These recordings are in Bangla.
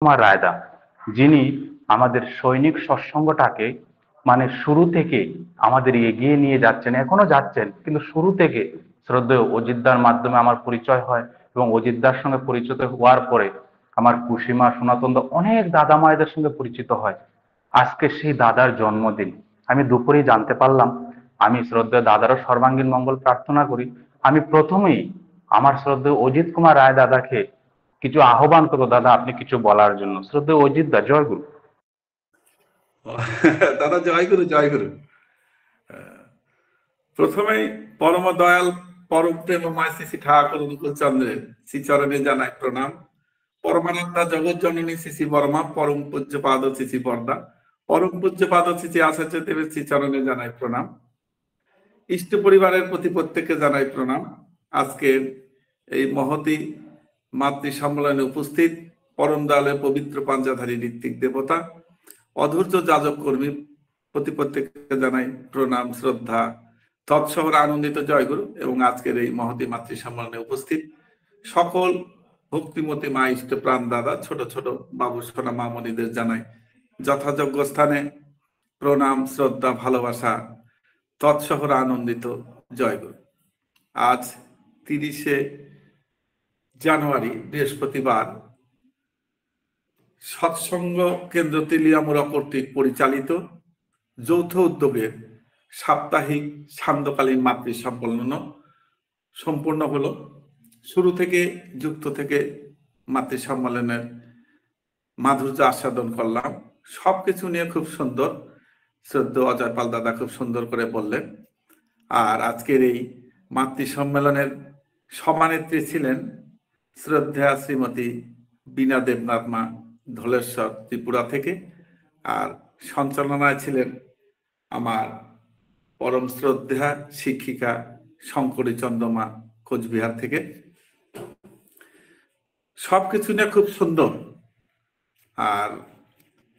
কুমার রায়দা, যিনি আমাদের সৈনিক সৎসঙ্গটাকে মানে শুরু থেকে আমাদের এগিয়ে নিয়ে যাচ্ছেন, এখনো যাচ্ছেন, কিন্তু শুরু থেকে শ্রদ্ধেয় অজিতদার মাধ্যমে আমার পরিচয় হয় এবং অজিতদার সঙ্গে পরিচিত হওয়ার পরে আমার কুসিমা সনাতন অনেক দাদা মায়েদের সঙ্গে পরিচিত হয়। আজকে সেই দাদার জন্মদিন, আমি দুপুরেই জানতে পারলাম। আমি শ্রদ্ধেয় দাদারও সর্বাঙ্গীন মঙ্গল প্রার্থনা করি। আমি প্রথমেই আমার শ্রদ্ধেয় অজিত কুমার রায় দাদাকে কিছু আহ্বান করবো, দাদা আপনি কিছু বলার জন্য। শ্রদ্ধেয় অজিত দা, জয় গুরু। দাদা জয় গুরু, জয় গুরু। প্রথমেই পরম দয়াল পরম প্রেমময় শ্রী শ্রী ঠাকুর অনুকূল চন্দ্রের শ্রীচরণে জানাই প্রণাম। পরমানন্দা জগৎ জননী শ্রী বর্মা, পরম পূজ্যপাদ শ্রী বর্দা, পরম পূজ্যপাদ শ্রী আচার্য দেবের শ্রীচরণে জানাই প্রণাম। ইষ্ট পরিবারের প্রতি প্রত্যেককে জানাই প্রণাম। আজকের এই মহতি মাতৃ সম্মেলনে উপস্থিত পরম দয়ালের পবিত্র পাঞ্জাধারী ঋত্বিক দেবতা, অধৈর্য যাজক কর্মী প্রতি প্রত্যেককে জানাই প্রণাম, শ্রদ্ধা, তৎসহর আনন্দিত জয়গুরু। এবং আজকের এই মহতি মাতৃ সম্মেলনে উপস্থিত সকল ভক্তিমতী মা ইষ্ট প্রাণ দাদা, ছোট ছোট বাবু সোনা মামনিদের জানাই যথাযোগ্য স্থানে প্রণাম, শ্রদ্ধা, ভালোবাসা, তৎসহর আনন্দিত জয়গুরু। আজ 30শে জানুয়ারি বৃহস্পতিবার, সৎসঙ্গ কেন্দ্র তেলিয়ামুড়া কর্তৃক পরিচালিত যৌথ উদ্যোগের সাপ্তাহিক সান্ধ্যকালীন মাতৃ সম্মেলন সম্পূর্ণ হলো। শুরু থেকে যুক্ত থেকে মাতৃ সম্মেলনের মাধুর্য আস্বাদন করলাম। সবকিছু নিয়ে খুব সুন্দর, শ্রদ্ধেয় অজয় পাল দাদা খুব সুন্দর করে বললেন। আর আজকের এই মাতৃ সম্মেলনের সভানেত্রী ছিলেন শ্রদ্ধেয়া শ্রীমতী বীণা দেবনাথ মা, ধলেশ্বর ত্রিপুরা থেকে। আর সঞ্চালনায় ছিলেন আমার পরম শ্রদ্ধেয়া শিক্ষিকা শঙ্করী চন্দ্রমা, কোচবিহার থেকে। সবকিছু নিয়ে খুব সুন্দর। আর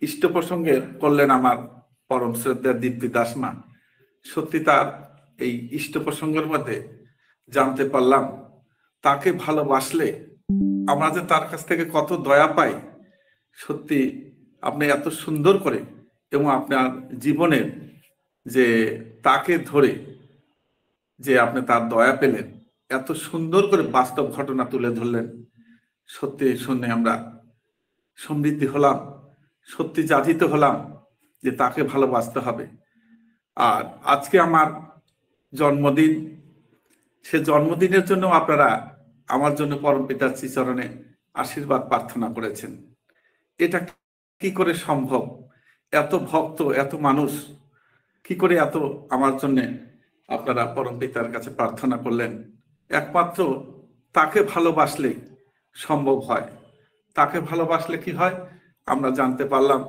ইষ্ট প্রসঙ্গে করলেন আমার পরম শ্রদ্ধা দীপ্তি দাসমা। সত্যি তার এই ইষ্ট প্রসঙ্গের মধ্যে জানতে পারলাম তাকে ভালোবাসলে আমরা যে তার কাছ থেকে কত দয়া পাই। সত্যি আপনি এত সুন্দর করে এবং আপনার জীবনের যে তাকে ধরে যে আপনি তার দয়া পেলেন, এত সুন্দর করে বাস্তব ঘটনা তুলে ধরলেন। সত্যি শুনে আমরা সমৃদ্ধি হলাম, সত্যি জাতিত হলাম যে তাকে ভালোবাসতে হবে। আর আজকে আমার জন্মদিন, সে জন্মদিনের জন্য আপনারা আমার জন্য পরম পিতার শ্রীচরণে আশীর্বাদ প্রার্থনা করেছেন। এটা কি করে সম্ভব? এত ভক্ত, এত মানুষ, কি করে এত আমার জন্য আপনারা পরম পিতার কাছে প্রার্থনা করলেন? একমাত্র তাকে ভালোবাসলেই সম্ভব হয়। তাকে ভালোবাসলে কি হয় আমরা জানতে পারলাম।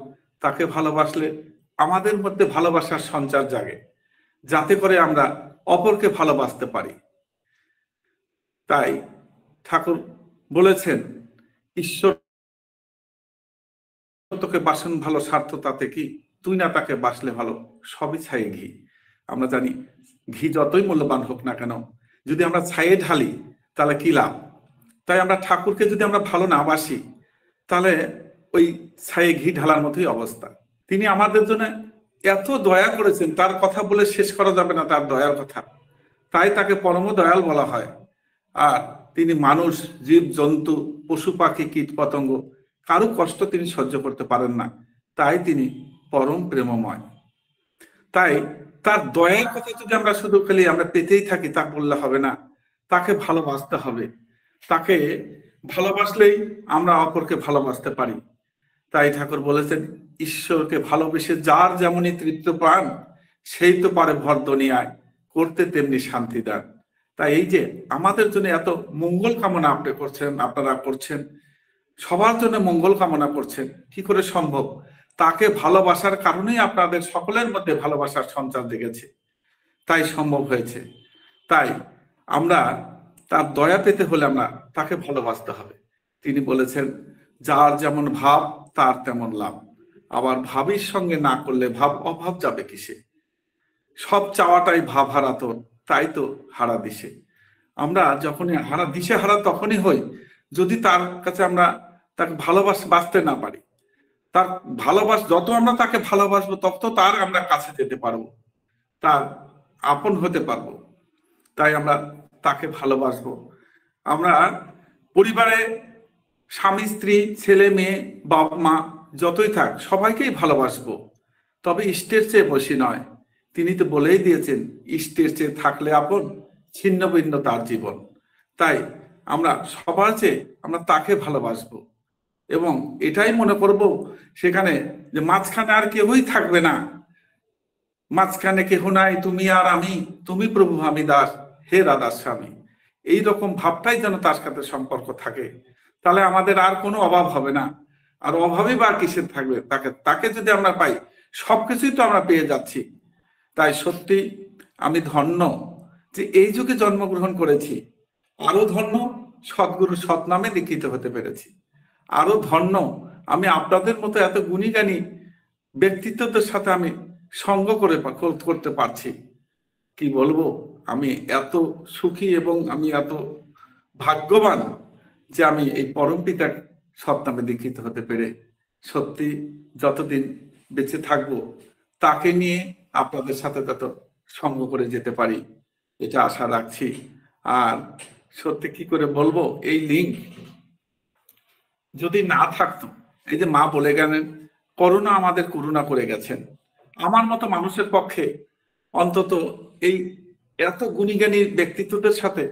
তাকে ভালোবাসলে আমাদের মধ্যে ভালোবাসার সঞ্চার জাগে, যাতে করে আমরা অপরকে ভালোবাসতে পারি। তাই ঠাকুর বলেছেন, ঈশ্বর তোকে বাসন ভালো, স্বার্থ তাতে কি, তুই না তাকে বাসলে ভালো, সবই ছাই ঘি। আমরা জানি ঘি যতই মূল্যবান হোক না কেন, যদি আমরা ছাইয়ে ঢালি তাহলে কি লাভ? তাই আমরা ঠাকুরকে যদি আমরা ভালো না বাসি, তাহলে ওই ছাইয়ে ঘি ঢালার মতোই অবস্থা। তিনি আমাদের জন্য এত দয়া করেছেন, তার কথা বলে শেষ করা যাবে না, তার দয়ার কথা। তাই তাকে পরম দয়াল বলা হয়। আর তিনি মানুষ, জীব জন্তু, পশু পাখি, কীট পতঙ্গ কারো কষ্ট তিনি সহ্য করতে পারেন না। তাই তিনি পরম প্রেমময়। তাই তার দয়ার কথা যদি আমরা শুধু খালি আমরা পেতেই থাকি তা বললে হবে না, তাকে ভালোবাসতে হবে। তাকে ভালোবাসলেই আমরা অপরকে ভালোবাসতে পারি। তাই ঠাকুর বলেছেন, ঈশ্বরকে ভালোবেসে যার যেমনই তৃপ্ত পান, সেই তো পারে ভর দুনিয়ায় করতে তেমনি শান্তি দান। তাই এই যে আমাদের জন্য এত মঙ্গল কামনা আপনি করছেন, আপনারা করছেন, সবার জন্য মঙ্গল কামনা করছেন, কি করে সম্ভব? তাকে ভালোবাসার কারণেই আপনাদের সকলের মধ্যে ভালোবাসার সঞ্চার দেখেছে, তাই সম্ভব হয়েছে। তাই আমরা তার দয়া পেতে হলে আমরা তাকে ভালোবাসতে হবে। তিনি বলেছেন, যার যেমন ভাব তার তেমন লাভ। আবার ভাবের সঙ্গে না করলে ভাব অভাব যাবে কিসে? সব চাওয়াটাই ভাব হারাতো, তাই তো হারা দিশে। আমরা যখনই হারা দিশে হারা তখনই হই যদি তার কাছে আমরা তাকে বাঁচতে না পারি, তার যত আমরা তাকে ভালোবাসবো তত তার আমরা কাছে যেতে পারবো, তার আপন হতে পারবো। তাই আমরা তাকে ভালোবাসবো। আমরা পরিবারে স্বামী স্ত্রী ছেলে মেয়ে বাবা মা যতই থাক সবাইকেই ভালোবাসবো, তবে ইষ্টের চেয়ে বেশি নয়। তিনি তো বলেই দিয়েছেন, ইষ্টের চেয়ে থাকলে আপন, ছিন্ন ভিন্ন তার জীবন। তাই আমরা সবার চেয়ে আমরা তাকে ভালোবাসবো এবং এটাই মনে করব সেখানে যে মাঝখানে আর কেউই থাকবে না, মাঝখানে কেহ নাই, তুমি আর আমি, তুমি প্রভু আমি দাস, হে রাধার স্বামী। এইরকম ভাবটাই যেন তার সাথে সম্পর্ক থাকে, তাহলে আমাদের আর কোনো অভাব হবে না। আর অভাবই বা কিসের থাকবে? তাকে যদি আমরা পাই, সবকিছুই তো আমরা পেয়ে যাচ্ছি। তাই সত্যি আমি ধন্য যে এই যুগে জন্মগ্রহণ করেছি, আরো ধন্য সদ্গুরু সৎনামে দীক্ষিত হতে পেরেছি, আরো ধন্য আমি আপনাদের মতো এত গুণীজ্ঞানী ব্যক্তিত্বদের সাথে আমি সঙ্গ করতে পারছি। কি বলবো, আমি এত সুখী এবং আমি এত ভাগ্যবান যে আমি এই পরম পিতার সৎনামে দীক্ষিত হতে পেরে সত্যি যতদিন বেঁচে থাকবো তাকে নিয়ে আপনাদের সাথে তত সঙ্গ করে যেতে পারি, এটা আশা রাখছি। আর সত্যি কি করে বলবো, এই লিঙ্ক যদি না থাকতো, এই যে মা বলে গেলেন করোনা আমাদের করুণা করে গেছেন, আমার মতো মানুষের পক্ষে অন্তত এই এত গুণীজ্ঞানী ব্যক্তিত্বদের সাথে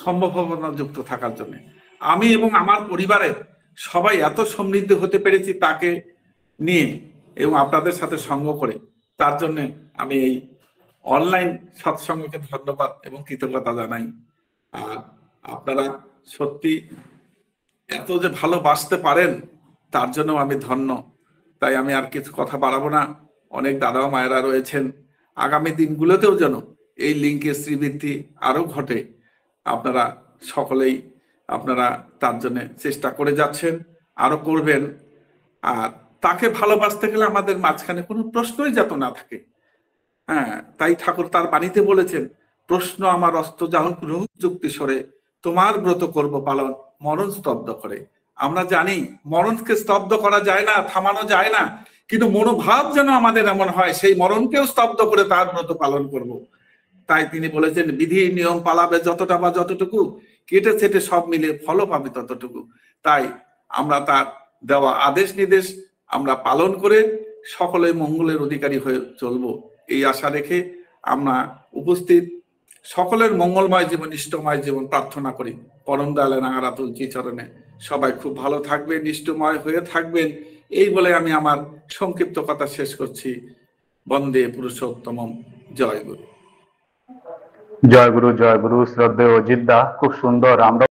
সম্ভাবনা যুক্ত থাকার জন্য আমি এবং আমার পরিবারের সবাই এত সমৃদ্ধ হতে পেরেছি তাকে নিয়ে এবং আপনাদের সাথে সঙ্গ করে। তার জন্য আমি এই অনলাইন সৎসঙ্গকে ধন্যবাদ এবং কৃতজ্ঞতা জানাই। আর আপনারা সত্যি এত যে ভালোবাসতে পারেন তার জন্য আমি ধন্য। তাই আমি আর কিছু কথা বাড়াবো না, অনেক দাদা মায়েরা রয়েছেন, আগামী দিনগুলোতেও যেন এই লিঙ্কের শ্রীবৃদ্ধি আরো ঘটে, আপনারা সকলেই আপনারা তার জন্য চেষ্টা করে যাচ্ছেন, আরো করবেন। আর তাকে ভালোবাসতে গেলে আমাদের মাঝখানে কোনো প্রশ্নই যাতে না থাকে। হ্যাঁ, তাই ঠাকুর তার বাণীতে বলেছেন, প্রশ্ন আমার অস্ত যাহক রহুক যুক্তি সরে, তোমার ব্রত করব পালন মরণ স্তব্ধ করে। আমরা জানি মরণকে স্তব্ধ করা যায় না, থামানো যায় না, কিন্তু মনোভাব যেন আমাদের এমন হয় সেই মরণকেও স্তব্ধ করে তার ব্রত পালন করব। তাই তিনি বলেছেন, বিধি নিয়ম পালাবে যতটা বা যতটুকু, কেটে ছেটে সব মিলে ফল পাবে ততটুকু। তাই আমরা তার দেওয়া আদেশ নির্দেশ আমরা পালন করে সকলে মঙ্গলের অধিকারী হয়ে চলবো, এই আশা রেখে আমরা উপস্থিত সকলের মঙ্গলময় জীবন, ইষ্টময় জীবন প্রার্থনা করি পরম দয়ালে রাঙা তুলসী চরণে। সবাই খুব ভালো থাকবেন, ইষ্টময় হয়ে থাকবেন, এই বলে আমি আমার সংক্ষিপ্ত কথা শেষ করছি। বন্দে পুরুষোত্তমম। জয় গুরু। জয় গুরু, জয় গুরু। শ্রদ্ধেয় অজিত দা, খুব সুন্দর। আমরা